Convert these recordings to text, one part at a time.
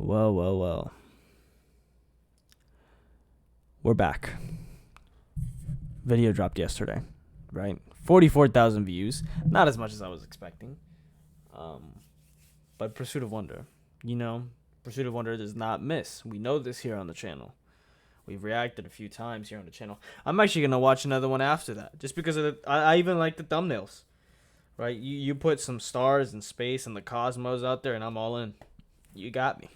Well. We're back. Video dropped yesterday, right? 44,000 views. Not as much as I was expecting. But Pursuit of Wonder. Pursuit of Wonder does not miss. We know this here on the channel. We've reacted a few times here on the channel. I'm actually going to watch another one after that. Just because of I even like the thumbnails. Right? You put some stars and space and the cosmos out there and I'm all in. You got me.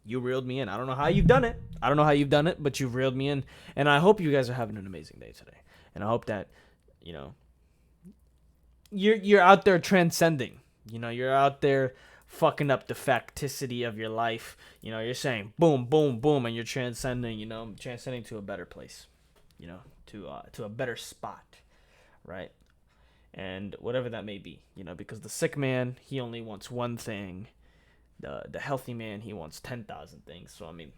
You reeled me in. I don't know how you've done it. But you've reeled me in. And I hope you guys are having an amazing day today. And I hope that, you're out there transcending. You're out there fucking up the facticity of your life. You're saying boom, boom, boom, and you're transcending, transcending to a better place, to a better spot, right? And whatever that may be, because the sick man, he only wants one thing. The healthy man, he wants 10,000 things. So I mean,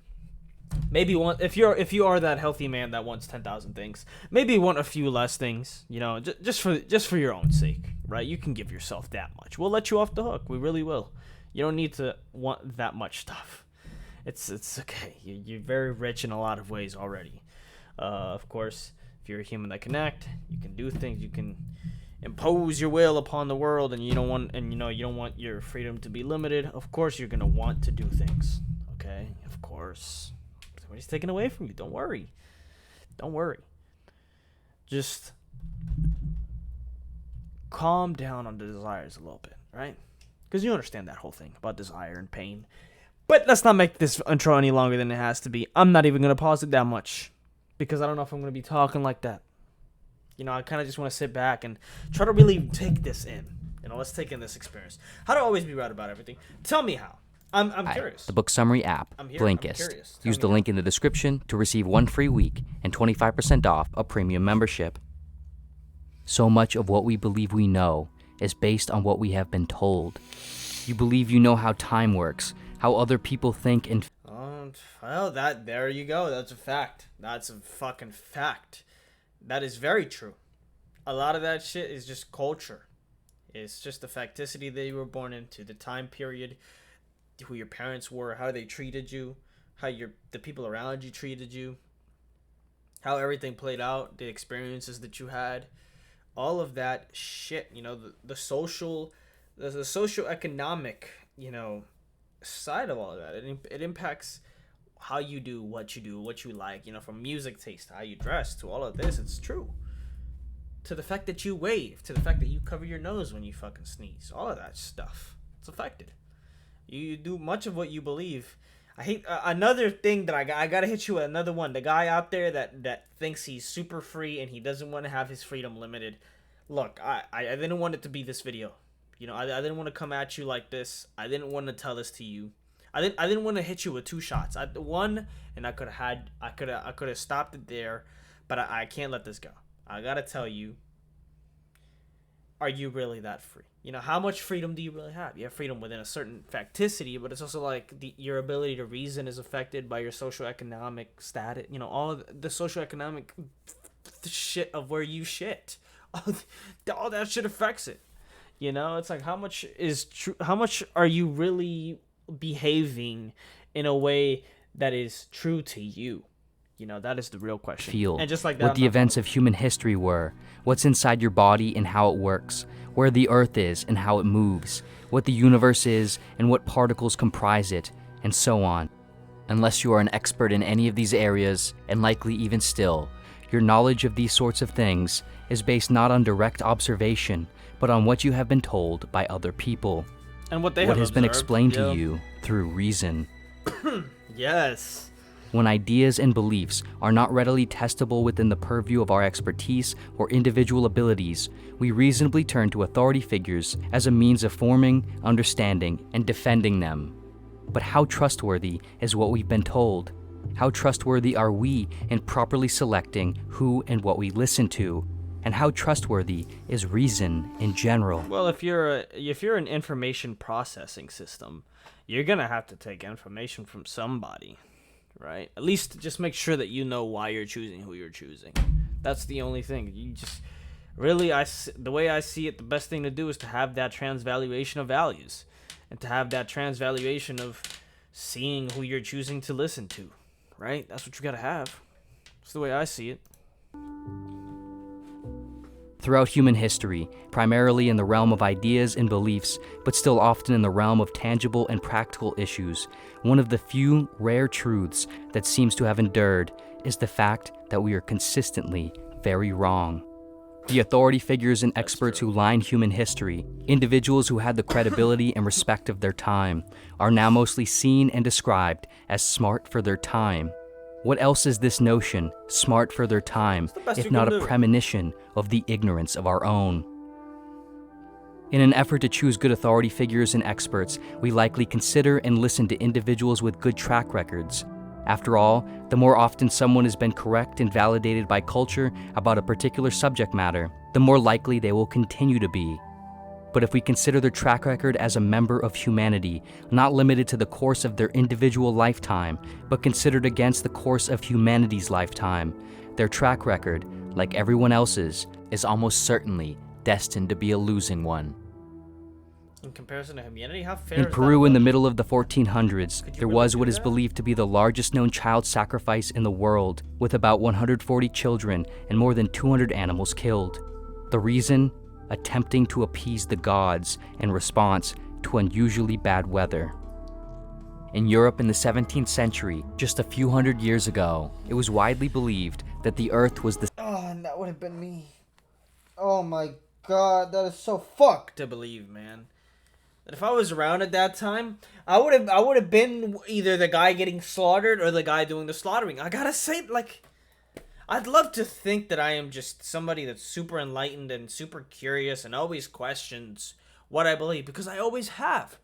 maybe one if you are that healthy man that wants 10,000 things, maybe want a few less things, just for your own sake, right? You can give yourself that much. We'll let you off the hook. We really will. You don't need to want that much stuff. It's okay. You're very rich in a lot of ways already. Of course, if you're a human that can act, you can do things. You can impose your will upon the world, and you don't want your freedom to be limited. Of course, you're gonna want to do things. Okay, of course. Nobody's taken away from you. Don't worry. Just calm down on the desires a little bit, right? Because you understand that whole thing about desire and pain. But let's not make this intro any longer than it has to be. I'm not even going to pause it that much because I don't know if I'm going to be talking like that. I kind of just want to sit back and try to really take this in. Let's take in this experience. How to always be right about everything. Tell me how. I'm curious. The book summary app, Blinkist. Use the link in the description to receive 1 free week and 25% off a premium membership. So much of what we believe we know is based on what we have been told. You believe you know how time works, how other people think and... Well, there you go. That's a fact. That's a fucking fact. That is very true. A lot of that shit is just culture. It's just the facticity that you were born into, the time period, who your parents were, how they treated you, how the people around you treated you, how everything played out, the experiences that you had. All of that shit, the social economic, side of all of that. It impacts how you do, what you like, from music taste to how you dress to all of this. It's true. To the fact that you wave, to the fact that you cover your nose when you fucking sneeze. All of that stuff. It's affected. You do much of what you believe. I hate another thing that I gotta hit you with another one. The guy out there that thinks he's super free and he doesn't want to have his freedom limited. Look, I didn't want it to be this video. I didn't want to come at you like this. I didn't want to tell this to you. I didn't want to hit you with 2 shots. I could have stopped it there, but I can't let this go. I gotta tell you. Are you really that free? How much freedom do you really have? You have freedom within a certain facticity, but it's also like your ability to reason is affected by your socioeconomic status. All of the socioeconomic shit of where you shit. All that shit affects it. It's like how much is true? How much are you really behaving in a way that is true to you? That is the real question. Feel and just like that, what the events of human history were, what's inside your body and how it works, where the earth is and how it moves, what the universe is and what particles comprise it, and so on. Unless you are an expert in any of these areas, and likely even still, your knowledge of these sorts of things is based not on direct observation, but on what you have been told by other people. And what has observed, been explained to you through reason. Yes. When ideas and beliefs are not readily testable within the purview of our expertise or individual abilities, we reasonably turn to authority figures as a means of forming, understanding, and defending them. But how trustworthy is what we've been told? How trustworthy are we in properly selecting who and what we listen to? And how trustworthy is reason in general? Well, if you're an information processing system, you're gonna have to take information from somebody. Right? At least just make sure that you know why you're choosing who you're choosing. That's the only thing. You just really, the way I see it, the best thing to do is to have that transvaluation of values and to have that transvaluation of seeing who you're choosing to listen to, right? That's what you gotta have. That's the way I see it. Throughout human history, primarily in the realm of ideas and beliefs, but still often in the realm of tangible and practical issues, one of the few rare truths that seems to have endured is the fact that we are consistently very wrong. The authority figures and experts who line human history, individuals who had the credibility and respect of their time, are now mostly seen and described as smart for their time. What else is this notion, smart for their time, if not a premonition of the ignorance of our own? In an effort to choose good authority figures and experts, we likely consider and listen to individuals with good track records. After all, the more often someone has been correct and validated by culture about a particular subject matter, the more likely they will continue to be. But if we consider their track record as a member of humanity, not limited to the course of their individual lifetime, but considered against the course of humanity's lifetime, their track record, like everyone else's, is almost certainly destined to be a losing one. In comparison to humanity, how fair In is Peru that? in the middle of the 1400s, there really was do what is that? believed to be the largest known child sacrifice in the world, with about 140 children and more than 200 animals killed. The reason? Attempting to appease the gods in response to unusually bad weather. In Europe in the 17th century, just a few hundred years ago, it was widely believed that the Earth was the Oh, and that would have been me. Oh my god, that is so fucked to believe, man. That if I was around at that time, I would have been either the guy getting slaughtered or the guy doing the slaughtering. I gotta say, like, I'd love to think that I am just somebody that's super enlightened and super curious and always questions what I believe, because I always have.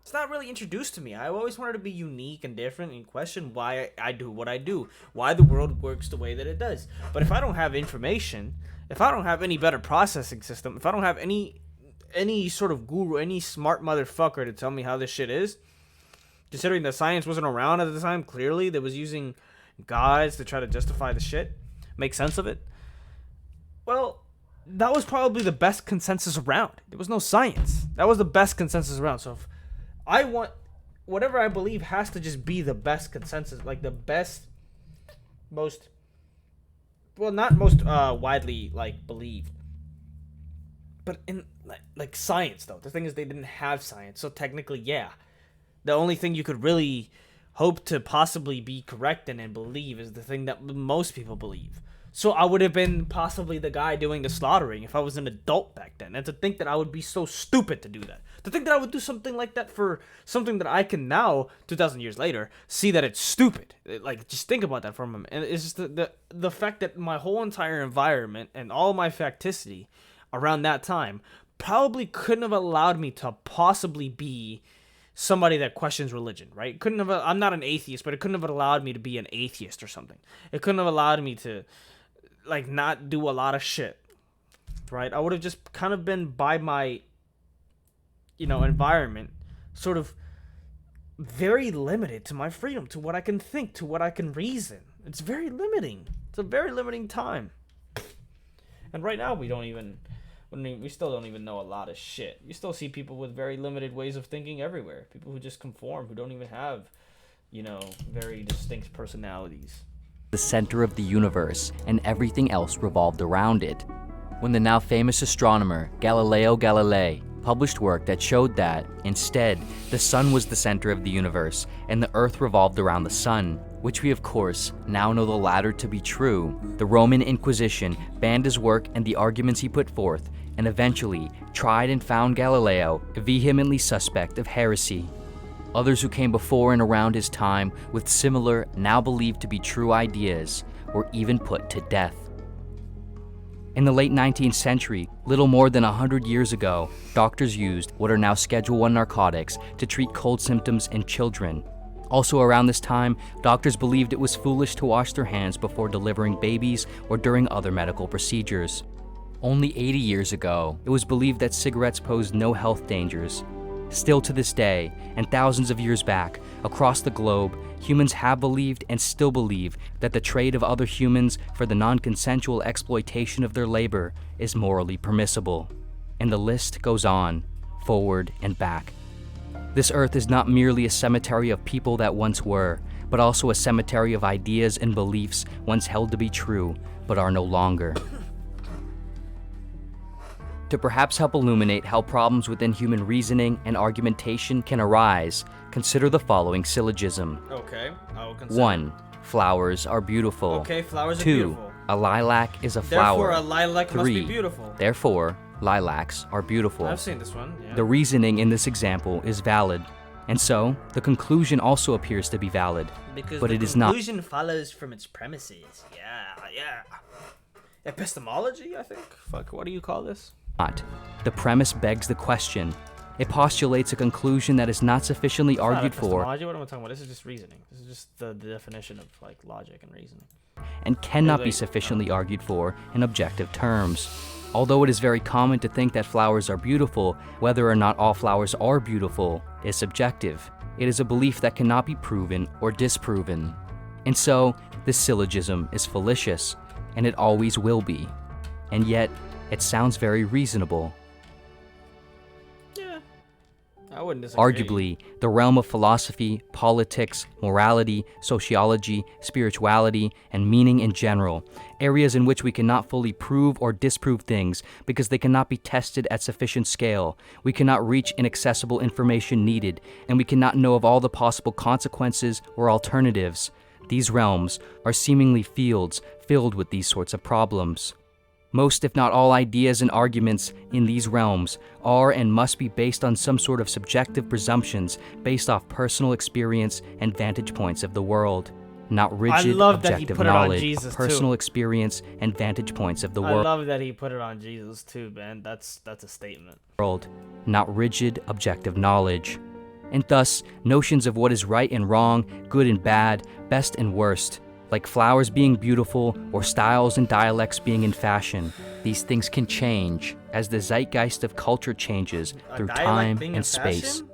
It's not really introduced to me. I always wanted to be unique and different and question why I do what I do, why the world works the way that it does. But if I don't have information, if I don't have any better processing system, if I don't have any sort of guru, any smart motherfucker to tell me how this shit is, considering that science wasn't around at the time, clearly, that was using gods to try to justify the shit, make sense of it, well, that was probably the best consensus around. There was no science. That was the best consensus around. So if I want, whatever I believe has to just be the best consensus, like the best, most, well, not most widely, like, believed, but in, like science, though. The thing is, they didn't have science, so technically, yeah. The only thing you could really hope to possibly be correct in and believe is the thing that most people believe. So I would have been possibly the guy doing the slaughtering if I was an adult back then. And to think that I would be so stupid to do that. To think that I would do something like that for something that I can now, 2,000 years later, see that it's stupid. Like, just think about that for a moment. And it's just the fact that my whole entire environment and all my facticity around that time probably couldn't have allowed me to possibly be somebody that questions religion, right? Couldn't have. I'm not an atheist, but it couldn't have allowed me to be an atheist or something. It couldn't have allowed me to, like, not do a lot of shit, right? I would have just kind of been by my, environment, sort of very limited to my freedom, to what I can think, to what I can reason. It's very limiting. It's a very limiting time. And right now, we still don't even know a lot of shit. You still see people with very limited ways of thinking everywhere. People who just conform, who don't even have, very distinct personalities. the center of the universe, and everything else revolved around it. When the now famous astronomer Galileo Galilei published work that showed that, instead, the sun was the center of the universe and the earth revolved around the sun, which we of course now know the latter to be true, the Roman Inquisition banned his work and the arguments he put forth, and eventually tried and found Galileo vehemently suspect of heresy. Others who came before and around his time with similar, now believed to be true ideas, were even put to death. In the late 19th century, little more than 100 years ago, doctors used what are now Schedule I narcotics to treat cold symptoms in children. Also around this time, doctors believed it was foolish to wash their hands before delivering babies or during other medical procedures. Only 80 years ago, it was believed that cigarettes posed no health dangers. Still to this day, and thousands of years back, across the globe, humans have believed and still believe that the trade of other humans for the non-consensual exploitation of their labor is morally permissible. And the list goes on, forward and back. This earth is not merely a cemetery of people that once were, but also a cemetery of ideas and beliefs once held to be true, but are no longer. To perhaps help illuminate how problems within human reasoning and argumentation can arise, consider the following syllogism. Okay, I will consider. 1. Flowers are beautiful. Okay, flowers are 2. beautiful. A lilac is a flower. Therefore, a lilac must 3. be beautiful. Therefore, lilacs are beautiful. I've seen this one, yeah. The reasoning in this example is valid, and so the conclusion also appears to be valid, Because but the it is not. conclusion follows from its premises. Yeah. Epistemology, I think? Fuck, what do you call this? The premise begs the question. It postulates a conclusion that is not sufficiently It's not argued for epistemology, what am I talking about? This is just reasoning. This is just the definition of, like, logic and reasoning. and cannot be Really? sufficiently argued for in objective terms. Although it is very common to think that flowers are beautiful, whether or not all flowers are beautiful is subjective. It is a belief that cannot be proven or disproven. And so, this syllogism is fallacious, and it always will be. And yet, it sounds very reasonable. Yeah. I wouldn't disagree. Arguably, the realm of philosophy, politics, morality, sociology, spirituality, and meaning in general, areas in which we cannot fully prove or disprove things because they cannot be tested at sufficient scale, we cannot reach inaccessible information needed, and we cannot know of all the possible consequences or alternatives. These realms are seemingly fields filled with these sorts of problems. Most, if not all, ideas and arguments in these realms are and must be based on some sort of subjective presumptions based off personal experience and vantage points of the world, not rigid love that he objective put it on knowledge Jesus, of too. personal experience and vantage points of the I love that he put it on Jesus, too, man. That's a statement. world, not rigid objective knowledge. And thus, notions of what is right and wrong, good and bad, best and worst, like flowers being beautiful or styles and dialects being in fashion, these things can change as the zeitgeist of culture changes A through dialect time being in and space. fashion?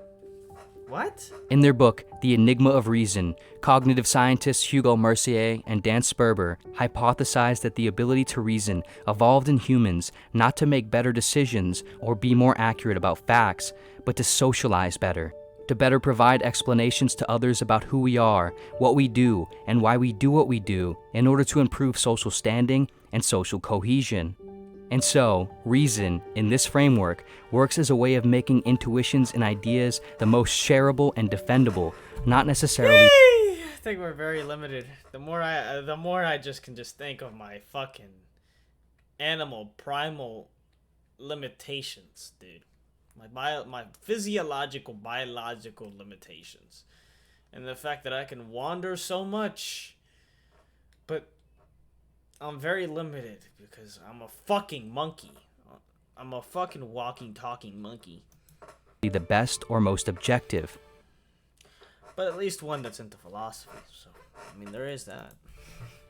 What? In their book, The Enigma of Reason, cognitive scientists Hugo Mercier and Dan Sperber hypothesized that the ability to reason evolved in humans not to make better decisions or be more accurate about facts, but to socialize better, to better provide explanations to others about who we are, what we do, and why we do what we do in order to improve social standing and social cohesion. And so, reason, in this framework, works as a way of making intuitions and ideas the most shareable and defendable, not necessarily I think we're very limited. The more I just can just think of my fucking animal primal limitations, dude. My physiological, biological limitations. And the fact that I can wander so much. But I'm very limited because I'm a fucking monkey. I'm a fucking walking, talking monkey. the best or most objective. But at least one that's into philosophy. So, I mean, there is that.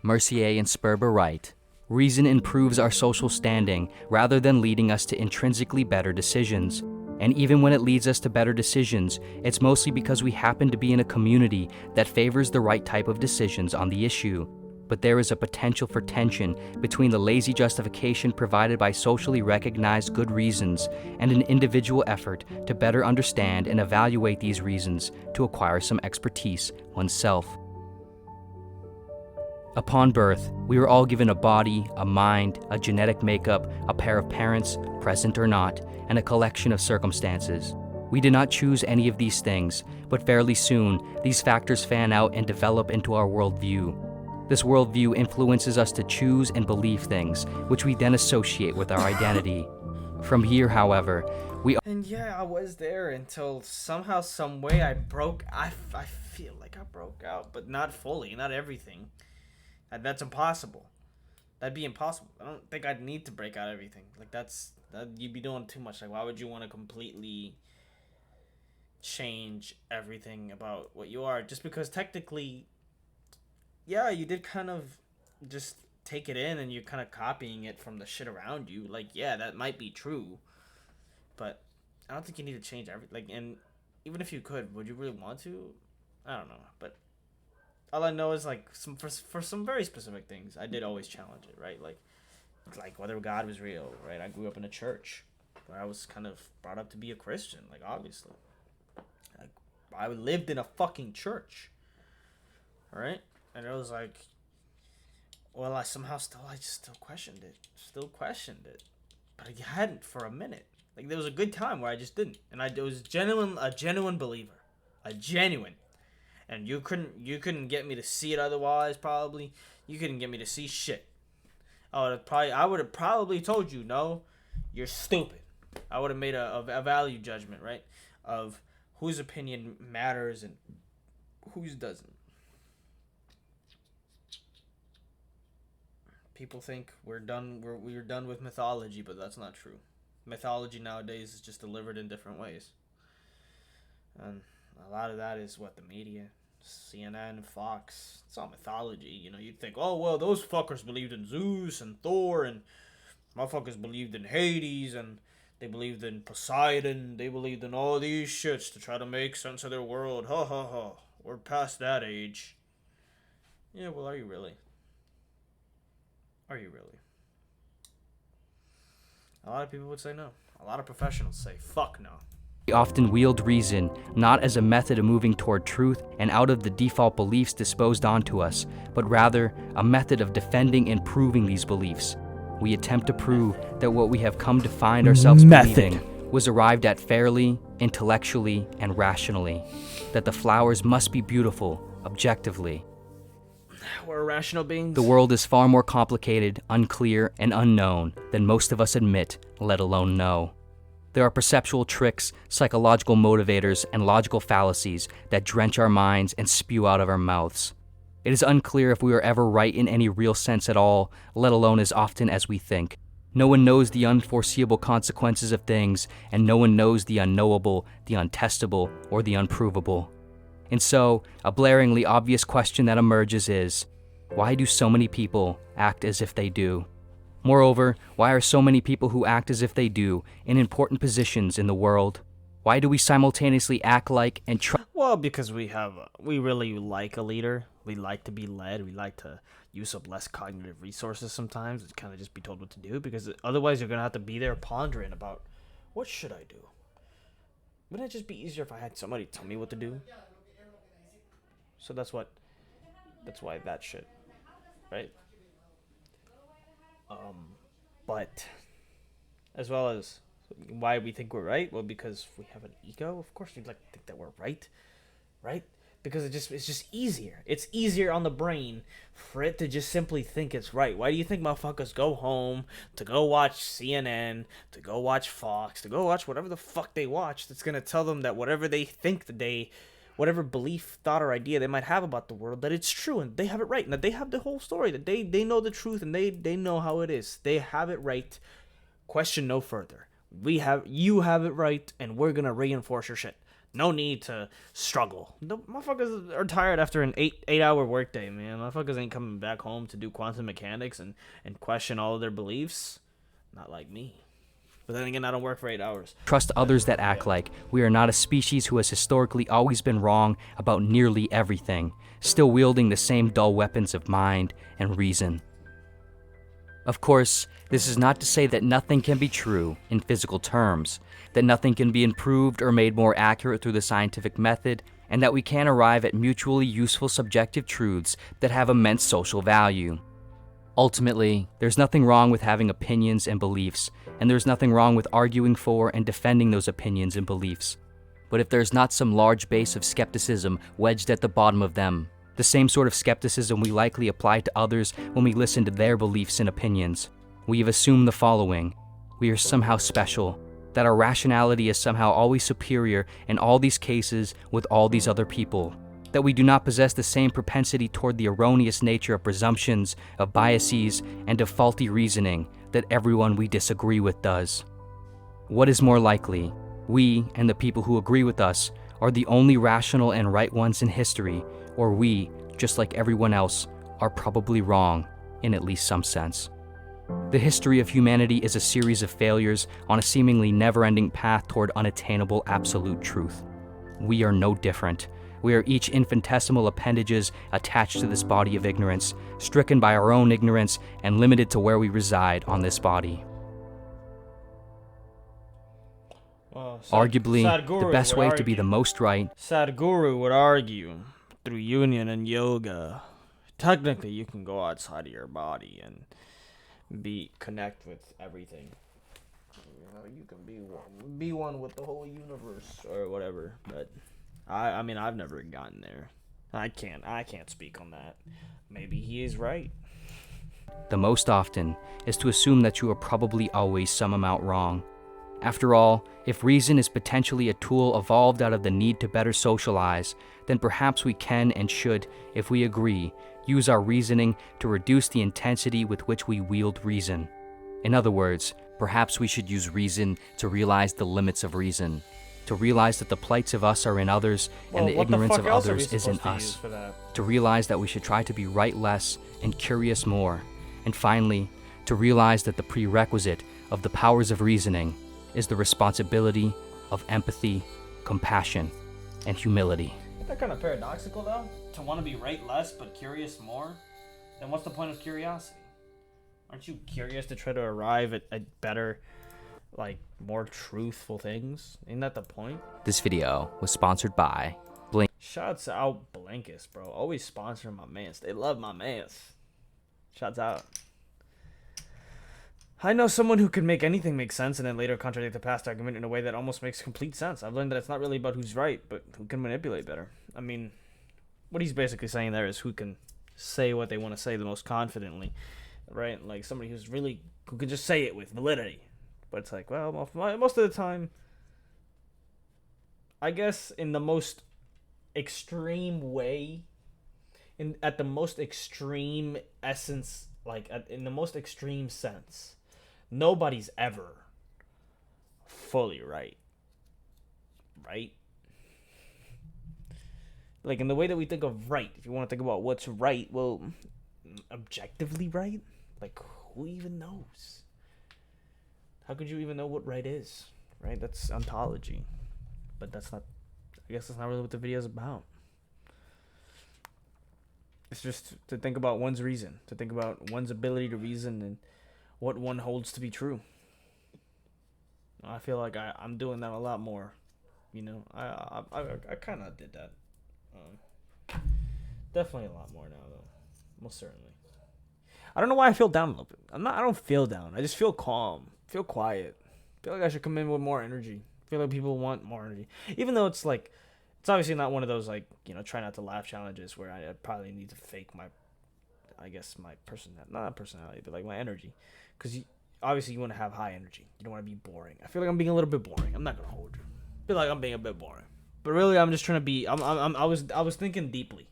Mercier and Sperber write, reason improves our social standing rather than leading us to intrinsically better decisions. And even when it leads us to better decisions, it's mostly because we happen to be in a community that favors the right type of decisions on the issue. But there is a potential for tension between the lazy justification provided by socially recognized good reasons and an individual effort to better understand and evaluate these reasons to acquire some expertise oneself. Upon birth, we were all given a body, a mind, a genetic makeup, a pair of parents, present or not, and a collection of circumstances. We did not choose any of these things, but fairly soon, these factors fan out and develop into our worldview. This worldview influences us to choose and believe things, which we then associate with our identity. From here, however, And yeah, I was there until somehow, some way I broke. I feel like I broke out, but not fully, not everything. That's impossible. That'd be impossible. I don't think I'd need to break out everything. Like that you'd be doing too much. Like why would you want to completely change everything about what you are? Just because technically, yeah, you did kind of just take it in and you're kind of copying it from the shit around you. Like yeah, that might be true, but I don't think you need to change everything. Like, and even if you could, would you really want to? I don't know, but all I know is like for some very specific things, I did always challenge it, right? Like whether God was real, right? I grew up in a church where I was kind of brought up to be a Christian, like obviously. I I lived in a fucking church. All right, and it was like, well, I just still questioned it, but I hadn't for a minute. Like there was a good time where I just didn't, and it was a genuine believer, a genuine. And you couldn't get me to see it otherwise. Probably you couldn't get me to see shit. I would have probably told you, no, you're stupid. I would have made a value judgment, right, of whose opinion matters and whose doesn't. People think we're done with mythology, but that's not true. Mythology nowadays is just delivered in different ways. And a lot of that is what the media, CNN, Fox, it's all mythology. You know, you'd think, oh, well, those fuckers believed in Zeus and Thor, and motherfuckers believed in Hades, and they believed in Poseidon. They believed in all these shits to try to make sense of their world. Ha ha ha. We're past that age. Yeah, well, are you really? Are you really? A lot of people would say no. A lot of professionals say, fuck no. We often wield reason not as a method of moving toward truth and out of the default beliefs disposed onto us, but rather a method of defending and proving these beliefs. We attempt to prove that what we have come to find ourselves believing was arrived at fairly, intellectually, and rationally. That the flowers must be beautiful, objectively. We're rational beings. The world is far more complicated, unclear, and unknown than most of us admit, let alone know. There are perceptual tricks, psychological motivators, and logical fallacies that drench our minds and spew out of our mouths. It is unclear if we are ever right in any real sense at all, let alone as often as we think. No one knows the unforeseeable consequences of things, and no one knows the unknowable, the untestable, or the unprovable. And so, a blaringly obvious question that emerges is, why do so many people act as if they do? Moreover, why are so many people who act as if they do in important positions in the world? Why do we simultaneously act like and try? Well, because we really like a leader. We like to be led. We like to use up less cognitive resources sometimes. It's kind of just be told what to do, because otherwise you're going to have to be there pondering about, what should I do? Wouldn't it just be easier if I had somebody tell me what to do? So that's why that shit, right? But as well as why we think we're right, well, because we have an ego. Of course, we'd like to think that we're right? Because it's just easier. It's easier on the brain for it to just simply think it's right. Why do you think motherfuckers go home to go watch CNN, to go watch Fox, to go watch whatever the fuck they watch that's gonna tell them that whatever they think whatever belief, thought, or idea they might have about the world, that it's true and they have it right, and that they have the whole story, that they know the truth and they know how it is. They have it right. Question no further. You have it right, and we're gonna reinforce your shit. No need to struggle. The motherfuckers are tired after an 8-hour workday, man. Motherfuckers ain't coming back home to do quantum mechanics and question all of their beliefs. Not like me. But then again, I don't work for 8 hours. Trust others that act like we are not a species who has historically always been wrong about nearly everything, still wielding the same dull weapons of mind and reason. Of course, this is not to say that nothing can be true in physical terms, that nothing can be improved or made more accurate through the scientific method, and that we can arrive at mutually useful subjective truths that have immense social value. Ultimately, there's nothing wrong with having opinions and beliefs, and there's nothing wrong with arguing for and defending those opinions and beliefs. But if there's not some large base of skepticism wedged at the bottom of them, the same sort of skepticism we likely apply to others when we listen to their beliefs and opinions, we have assumed the following: we are somehow special, that our rationality is somehow always superior in all these cases with all these other people, that we do not possess the same propensity toward the erroneous nature of presumptions, of biases, and of faulty reasoning that everyone we disagree with does. What is more likely? We and the people who agree with us are the only rational and right ones in history, or we, just like everyone else, are probably wrong in at least some sense. The history of humanity is a series of failures on a seemingly never-ending path toward unattainable absolute truth. We are no different. We are each infinitesimal appendages attached to this body of ignorance, stricken by our own ignorance and limited to where we reside on this body. Well, Arguably, the Sadhguru best would way to be the argue. most right Sadhguru would argue through union and yoga, technically you can go outside of your body and connect with everything. You know, you can be one with the whole universe or whatever. But I mean, I've never gotten there. I can't speak on that. Maybe he is right. the most often is to assume that you are probably always some amount wrong. After all, if reason is potentially a tool evolved out of the need to better socialize, then perhaps we can and should, if we agree, use our reasoning to reduce the intensity with which we wield reason. In other words, perhaps we should use reason to realize the limits of reason, to realize that the plights of us are in others and the ignorance of others is in us, to realize that we should try to be right less and curious more, and finally, to realize that the prerequisite of the powers of reasoning is the responsibility of empathy, compassion, and humility. Isn't that kind of paradoxical, though? To want to be right less but curious more? Then what's the point of curiosity? Aren't you curious to try to arrive at better, like, more truthful things? Isn't that the point? This video was sponsored by Blink. Shouts out Blinkist, bro. Always sponsoring my mans. They love my mans. Shouts out. I know someone who can make anything make sense and then later contradict the past argument in a way that almost makes complete sense. I've learned that it's not really about who's right, but who can manipulate better. I mean, what he's basically saying there is who can say what they want to say the most confidently, right? Like somebody who can just say it with validity. But it's like, well, most of the time, I guess in the most extreme way, at the most extreme essence, like in the most extreme sense, nobody's ever fully right. Right? Like in the way that we think of right, if you want to think about what's right, well, objectively right? Like who even knows? How could you even know what right is? Right? That's ontology. But I guess that's not really what the video is about. It's just to think about one's reason, to think about one's ability to reason and what one holds to be true. I feel like I'm doing that a lot more. You know, I kind of did that. Definitely a lot more now, though. Most certainly. I don't know why I feel down a little bit. I don't feel down. I just feel calm. Feel quiet. Feel like I should come in with more energy. Feel like people want more energy. Even though it's like, it's obviously not one of those, like, you know, try not to laugh challenges where I probably need to fake my personality. Not personality, but like my energy. Because obviously you want to have high energy. You don't want to be boring. I feel like I'm being a little bit boring. I'm not going to hold you. I feel like I'm being a bit boring. But really, I'm just trying to be, I was thinking deeply.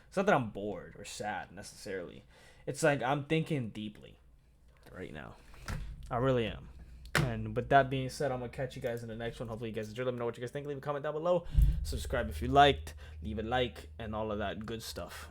It's not that I'm bored or sad necessarily. It's like I'm thinking deeply right now. I really am. And with that being said, I'm going to catch you guys in the next one. Hopefully you guys enjoyed. Let me know what you guys think. Leave a comment down below. Subscribe if you liked. Leave a like and all of that good stuff.